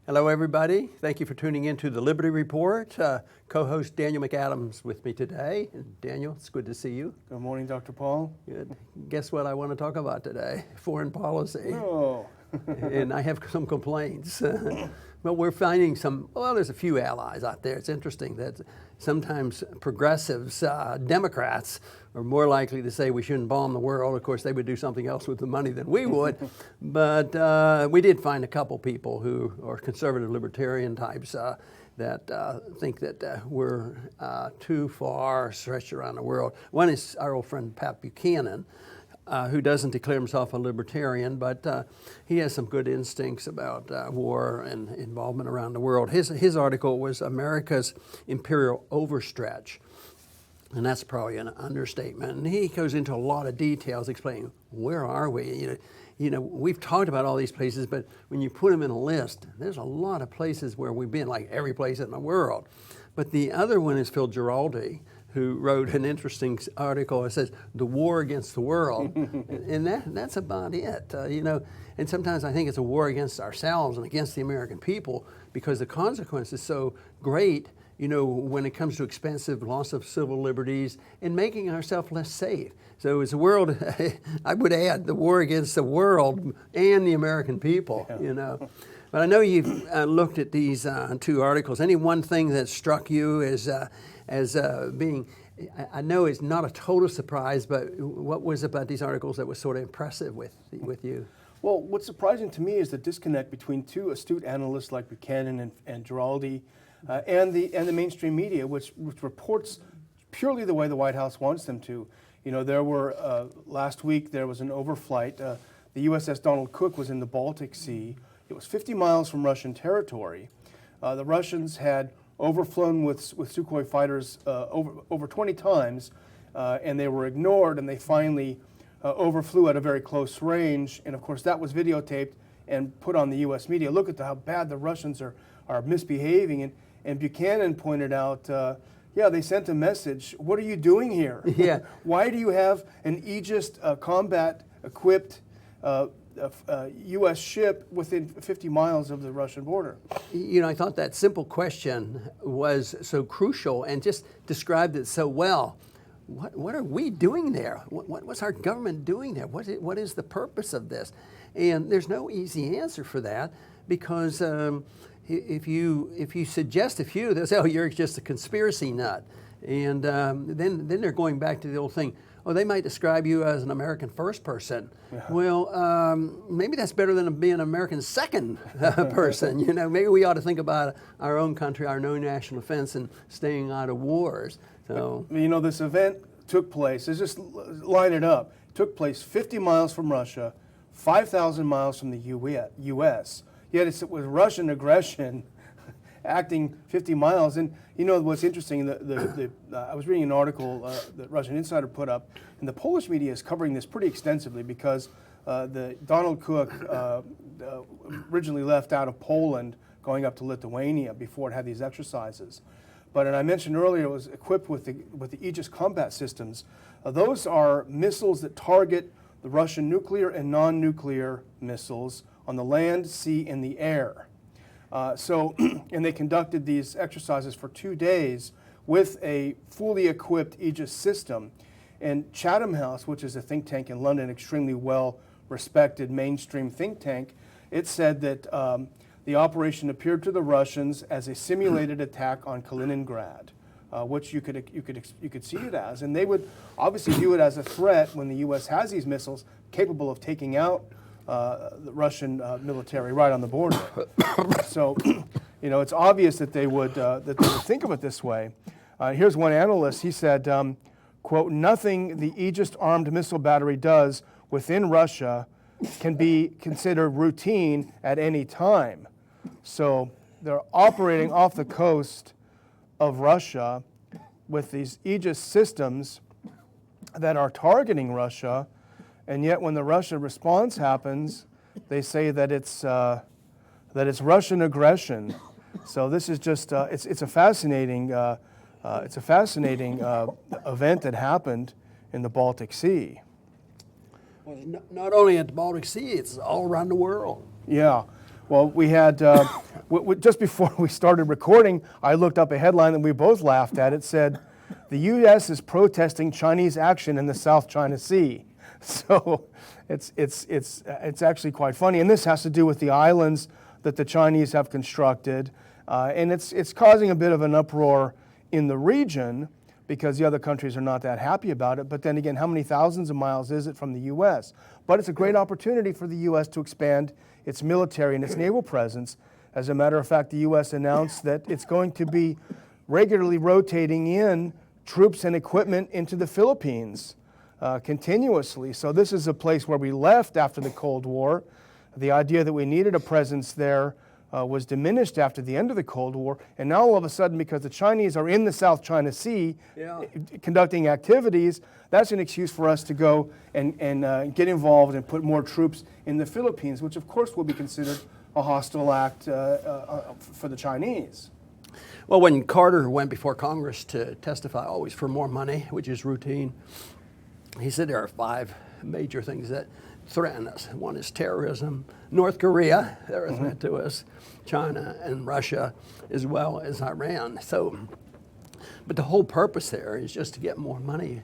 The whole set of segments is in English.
Hello, everybody. Thank you for tuning in to the Liberty Report. Co-host Daniel McAdams with me today. Daniel, it's good to see you. Good morning, Dr. Paul. Good. Guess what I want to talk about today? Foreign policy. Oh. And I have some complaints. But we're finding there's a few allies out there. It's interesting that sometimes progressives, Democrats, are more likely to say we shouldn't bomb the world. Of course, they would do something else with the money than we would. But we did find a couple people who are conservative libertarian types that think that we're too far stretched around the world. One is our old friend Pat Buchanan, who doesn't declare himself a libertarian, but he has some good instincts about war and involvement around the world. His article was America's Imperial Overstretch, and that's probably an understatement. And he goes into a lot of details explaining where are we. You know, we've talked about all these places, but when you put them in a list, there's a lot of places where we've been, like every place in the world. But the other one is Phil Giraldi, who wrote an interesting article. It says, "The War Against the World." And that's about it, And sometimes I think it's a war against ourselves and against the American people because the consequence is so great, when it comes to expensive loss of civil liberties and making ourselves less safe. So it's a world, I would add, the war against the world and the American people, But I know you've looked at these two articles. Any one thing that struck you as being, I know it's not a total surprise, but what was about these articles that was sort of impressive with you? Well, what's surprising to me is the disconnect between two astute analysts like Buchanan and Giraldi and the mainstream media, which reports purely the way the White House wants them to. There were, last week there was an overflight. The USS Donald Cook was in the Baltic Sea. It was 50 miles from Russian territory. The Russians had overflown with Sukhoi fighters over 20 times, and they were ignored, and they finally overflew at a very close range. And of course, that was videotaped and put on the U.S. media. Look at how bad the Russians are misbehaving. And Buchanan pointed out, they sent a message. What are you doing here? Yeah. Why do you have an Aegis combat-equipped U.S. ship within 50 miles of the Russian border? I thought that simple question was so crucial and just described it so well. What are we doing there? What's our government doing there? What is the purpose of this? And there's no easy answer for that because if you suggest a few, they'll say, "Oh, you're just a conspiracy nut," and then they're going back to the old thing. Oh, they might describe you as an American first person. Yeah. Well, maybe that's better than being an American second person. Maybe we ought to think about our own country, our own national defense, and staying out of wars. So, this event took place. Let's just line it up. Took place 50 miles from Russia, 5,000 miles from the U.S. Yet it was Russian aggression acting 50 miles. And what's interesting, I was reading an article that Russian Insider put up, and the Polish media is covering this pretty extensively because the Donald Cook originally left out of Poland going up to Lithuania before it had these exercises. But, and I mentioned earlier, it was equipped with the Aegis combat systems. Those are missiles that target the Russian nuclear and non-nuclear missiles on the land, sea, and the air. And they conducted these exercises for 2 days with a fully equipped Aegis system. And Chatham House, which is a think tank in London, extremely well-respected mainstream think tank, it said that the operation appeared to the Russians as a simulated attack on Kaliningrad, which you could see it as. And they would obviously view it as a threat when the U.S. has these missiles capable of taking out the Russian military right on the border. So, it's obvious that they would think of it this way. Here's one analyst. He said, quote, "Nothing the Aegis armed missile battery does within Russia can be considered routine at any time." So they're operating off the coast of Russia with these Aegis systems that are targeting Russia. And yet, when the Russian response happens, they say that it's Russian aggression. So this is just it's a fascinating event that happened in the Baltic Sea. Well, not only at the Baltic Sea, it's all around the world. Yeah. Well, we had Just before we started recording, I looked up a headline and we both laughed at. It said, "The U.S. is protesting Chinese action in the South China Sea." So it's actually quite funny. And this has to do with the islands that the Chinese have constructed. And it's causing a bit of an uproar in the region because the other countries are not that happy about it. But then again, how many thousands of miles is it from the U.S.? But it's a great opportunity for the U.S. to expand its military and its naval presence. As a matter of fact, the U.S. announced that it's going to be regularly rotating in troops and equipment into the Philippines continuously. So this is a place where we left after the Cold War. The idea that we needed a presence there was diminished after the end of the Cold War, and now all of a sudden, because the Chinese are in the South China Sea conducting activities, that's an excuse for us to go and get involved and put more troops in the Philippines, which of course will be considered a hostile act for the Chinese. Well, when Carter went before Congress to testify always for more money, which is routine, he said there are 5 major things that threaten us. One is terrorism, North Korea, they're a threat to us, China and Russia, as well as Iran. So, but the whole purpose there is just to get more money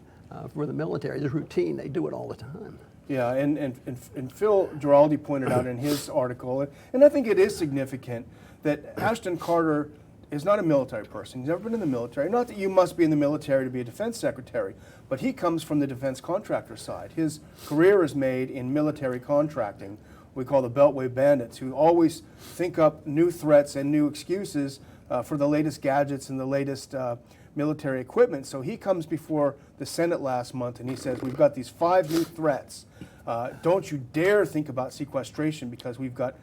for the military. It's routine, they do it all the time. Yeah, and Phil Giraldi pointed out in his article, and I think it is significant, that Ashton Carter is not a military person. He's never been in the military. Not that you must be in the military to be a defense secretary, but he comes from the defense contractor side. His career is made in military contracting. We call the Beltway bandits, who always think up new threats and new excuses for the latest gadgets and the latest military equipment. So he comes before the Senate last month and he says, we've got these 5 new threats. Don't you dare think about sequestration because we've got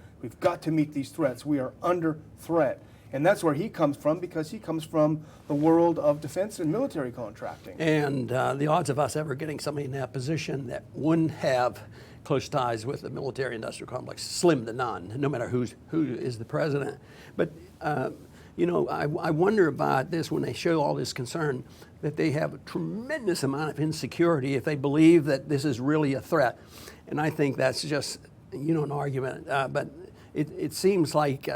to meet these threats. We are under threat. And that's where he comes from, because he comes from the world of defense and military contracting. And the odds of us ever getting somebody in that position that wouldn't have close ties with the military-industrial complex, slim to none, no matter who is the president. But, you know, I wonder about this when they show all this concern, that they have a tremendous amount of insecurity if they believe that this is really a threat. And I think that's just, you know, an argument. But it seems like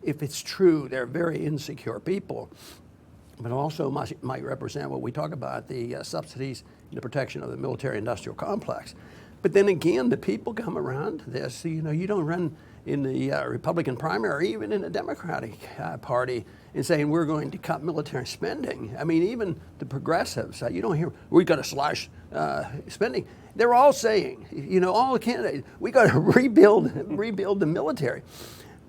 if it's true, they're very insecure people, but also might represent what we talk about, the subsidies and the protection of the military-industrial complex. But then again, the people come around to this. You know, you don't run in the Republican primary, even in the Democratic Party, and saying we're going to cut military spending. I mean, even the progressives, you don't hear, we've got to slash spending. They're all saying, you know, all the candidates, we got to rebuild the military.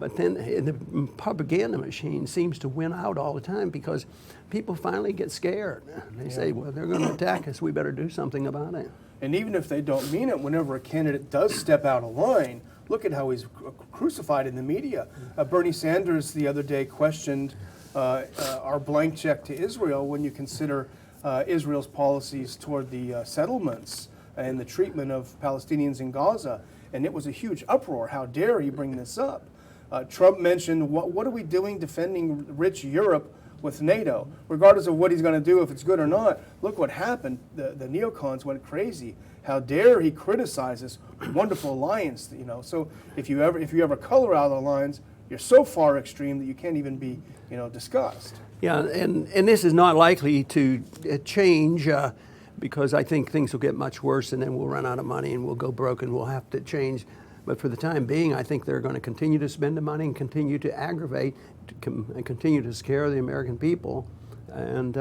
But then the propaganda machine seems to win out all the time because people finally get scared. They say, well, they're going to attack us. We better do something about it. And even if they don't mean it, whenever a candidate does step out of line, look at how he's crucified in the media. Bernie Sanders the other day questioned our blank check to Israel when you consider Israel's policies toward the settlements and the treatment of Palestinians in Gaza. And it was a huge uproar. How dare he bring this up? Trump mentioned, what are we doing defending rich Europe with NATO? Regardless of what he's going to do, if it's good or not, look what happened. The neocons went crazy. How dare he criticize this wonderful alliance? You know, so if you ever color out the lines, you're so far extreme that you can't even be, you know, discussed. Yeah, and this is not likely to change because I think things will get much worse, and then we'll run out of money and we'll go broke and we'll have to change. But for the time being, I think they're going to continue to spend the money and continue to aggravate and continue to scare the American people. And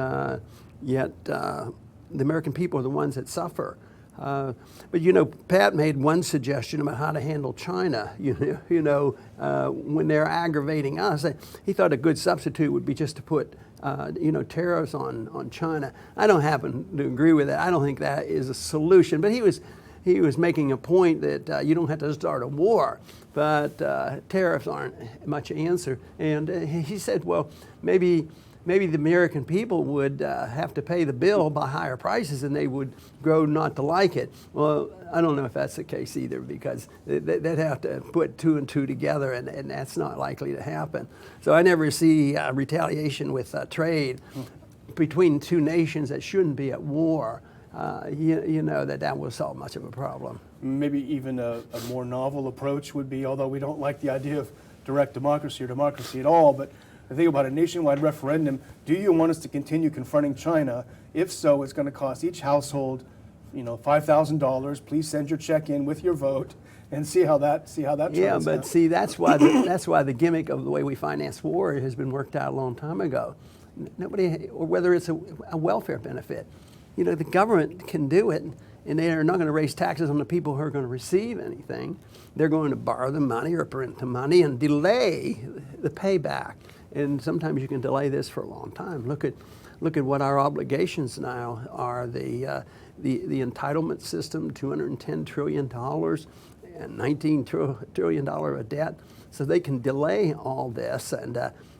yet the American people are the ones that suffer. But, you know, Pat made one suggestion about how to handle China, when they're aggravating us. He thought a good substitute would be just to put, tariffs on China. I don't happen to agree with that. I don't think that is a solution. But he was making a point that you don't have to start a war, but tariffs aren't much answer. And he said, well, maybe the American people would have to pay the bill by higher prices and they would grow not to like it. Well, I don't know if that's the case either, because they'd have to put 2 and 2 together, and that's not likely to happen. So I never see retaliation with trade between 2 nations that shouldn't be at war. That will solve much of a problem. Maybe even a more novel approach would be, although we don't like the idea of direct democracy or democracy at all, but I think about a nationwide referendum. Do you want us to continue confronting China? If so, it's going to cost each household, $5,000. Please send your check in with your vote and see how that turns Yeah, but out. see, that's why the gimmick of the way we finance war has been worked out a long time ago. Nobody, or whether it's a welfare benefit, the government can do it, and they are not going to raise taxes on the people who are going to receive anything. They're going to borrow the money or print the money and delay the payback. And sometimes you can delay this for a long time. Look at what our obligations now are. The entitlement system, $210 trillion and $19 trillion of debt. So they can delay all this,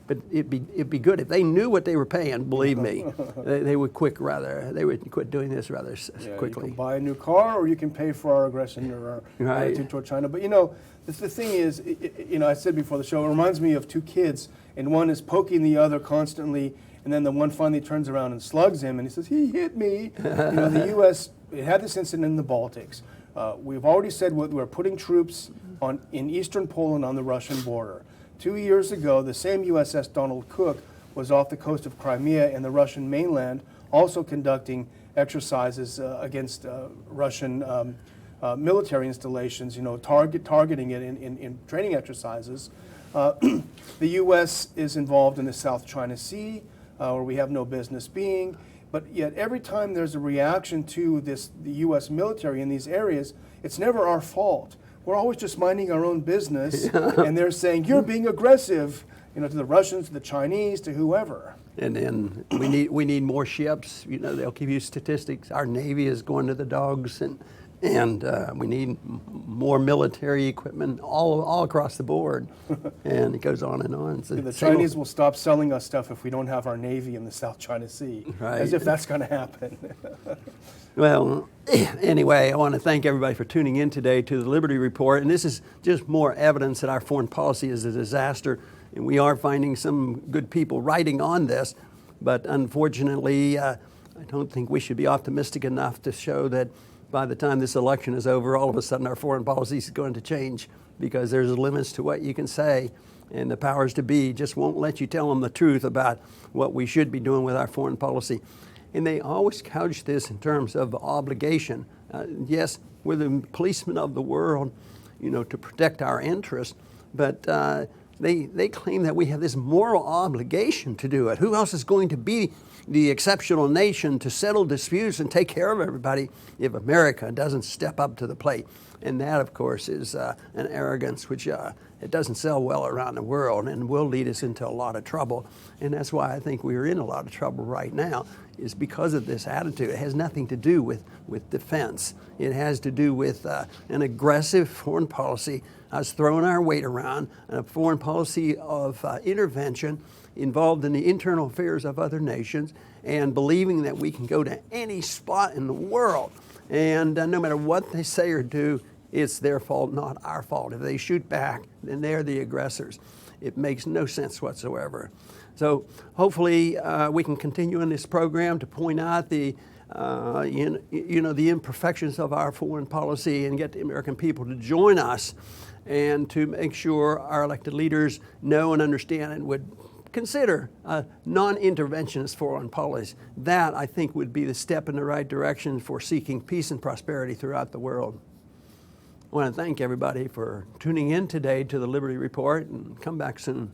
but it'd be good if they knew what they were paying. Believe me, they would quit doing this rather quickly. You can buy a new car, or you can pay for our aggression or our attitude toward China. But the thing is, I said before the show, it reminds me of two kids, and one is poking the other constantly, and then the one finally turns around and slugs him, and he says, "He hit me." The U.S. had this incident in the Baltics. We've already said we're putting troops in eastern Poland on the Russian border. 2 years ago, the same USS Donald Cook was off the coast of Crimea and the Russian mainland, also conducting exercises against Russian military installations, targeting it in training exercises. The U.S. is involved in the South China Sea, where we have no business being. But yet every time there's a reaction to the U.S. military in these areas, it's never our fault. We're always just minding our own business, and they're saying, you're being aggressive, to the Russians, to the Chinese, to whoever. And then we need more ships. They'll give you statistics. Our Navy is going to the dogs, and we need more military equipment all across the board. And it goes on and on. So the Chinese will stop selling us stuff if we don't have our Navy in the South China Sea, as if that's going to happen. Well, anyway, I want to thank everybody for tuning in today to the Liberty Report. And this is just more evidence that our foreign policy is a disaster. And we are finding some good people writing on this. But unfortunately, I don't think we should be optimistic enough to show that by the time this election is over, all of a sudden our foreign policy is going to change, because there's limits to what you can say. And the powers to be just won't let you tell them the truth about what we should be doing with our foreign policy. And they always couch this in terms of obligation. Yes, we're the policemen of the world, to protect our interests, but they claim that we have this moral obligation to do it. Who else is going to be the exceptional nation to settle disputes and take care of everybody if America doesn't step up to the plate? And that, of course, is an arrogance which it doesn't sell well around the world and will lead us into a lot of trouble. And that's why I think we're in a lot of trouble right now, is because of this attitude. It has nothing to do with defense. It has to do with an aggressive foreign policy, us throwing our weight around, and a foreign policy of intervention involved in the internal affairs of other nations, and believing that we can go to any spot in the world, and no matter what they say or do, it's their fault, not our fault. If they shoot back, then they're the aggressors. It makes no sense whatsoever. So hopefully we can continue in this program to point out the the imperfections of our foreign policy and get the American people to join us, and to make sure our elected leaders know and understand and would consider a non-interventionist foreign policy. That, I think, would be the step in the right direction for seeking peace and prosperity throughout the world. I want to thank everybody for tuning in today to the Liberty Report, and come back soon.